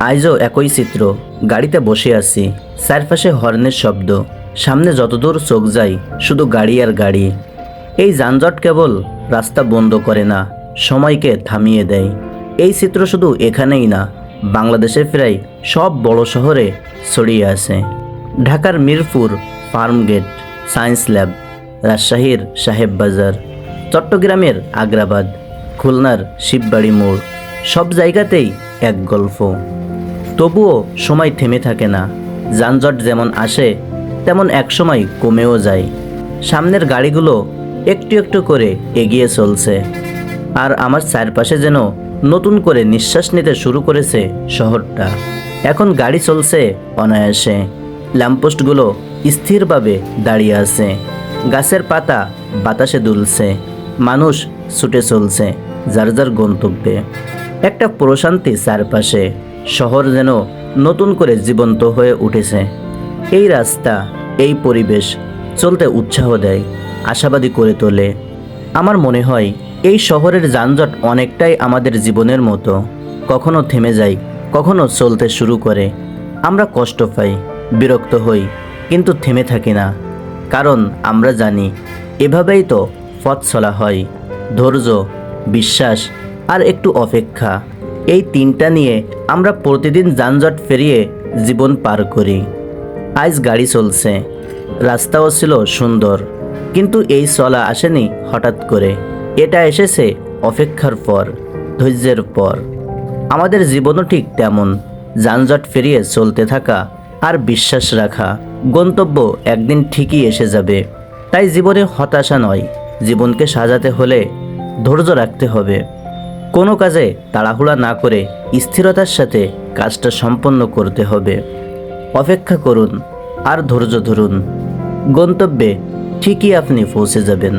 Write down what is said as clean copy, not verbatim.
আজও একই চিত্র। গাড়িতে বসে আছি, চারপাশে হর্নের শব্দ, সামনে যতদূর চোখ যায় শুধু গাড়ি আর গাড়ি। এই যানজট কেবল রাস্তা বন্ধ করে না, সময়কে থামিয়ে দেয়। এই চিত্র শুধু এখানেই না, বাংলাদেশে প্রায় সব বড় শহরে ছড়িয়ে আছে। ঢাকার মিরপুর, ফার্মগেট, সায়েন্স ল্যাব, রাজশাহীর সাহেব বাজার, চট্টগ্রামের আগ্রাবাদ, খুলনার শিববাড়ি মোড়, সব জায়গাতেই এক গল্প। তবুও সময় থেমে থাকে না। যানজট যেমন আসে তেমন একসময় কমেও যায়। সামনের গাড়িগুলো একটু একটু করে এগিয়ে চলছে, আর আমার চারপাশে যেন নতুন করে নিঃশ্বাস নিতে শুরু করেছে শহরটা। এখন গাড়ি চলছে অনায়াসে, ল্যাম্পপোস্টগুলো স্থিরভাবে দাঁড়িয়ে আছে, গাছের পাতা বাতাসে দুলছে, মানুষ ছুটে চলছে যার যার গন্তব্যে। একটা প্রশান্তি চারপাশে, শহর যেন নতুন করে জীবন্ত হয়ে উঠেছে। এই রাস্তা, এই পরিবেশ চলতে উৎসাহ দেয়, আশাবাদী করে তোলে। আমার মনে হয় এই শহরের যানজট অনেকটাই আমাদের জীবনের মতো, কখনো থেমে যায়, কখনো চলতে শুরু করে। আমরা কষ্ট পাই, বিরক্ত হই, কিন্তু থেমে থাকি না, কারণ আমরা জানি এভাবেই তো পথ চলা হয়। ধৈর্য, বিশ্বাস আর একটু অপেক্ষা, এই তিনটা নিয়ে আমরা প্রতিদিন যানজট পেরিয়ে জীবন পার করি। আজ গাড়ি চলছে, রাস্তাও ছিল সুন্দর, কিন্তু এই চলা আসেনি হঠাৎ করে। এটা এসেছে অপেক্ষার পর, ধৈর্যের পর। আমাদের জীবনও ঠিক তেমন, যানজট পেরিয়ে চলতে থাকা আর বিশ্বাস রাখা, গন্তব্য একদিন ঠিকই এসে যাবে। তাই জীবনে হতাশা নয়, জীবনকে সাজাতে হলে ধৈর্য রাখতে হবে। কোনো কাজে তাড়াহুড়া না করে স্থিরতার সাথে কাজটা সম্পন্ন করতে হবে। অপেক্ষা করুন আর ধৈর্য ধরুন, গন্তব্যে ঠিকই আপনি পৌঁছে যাবেন।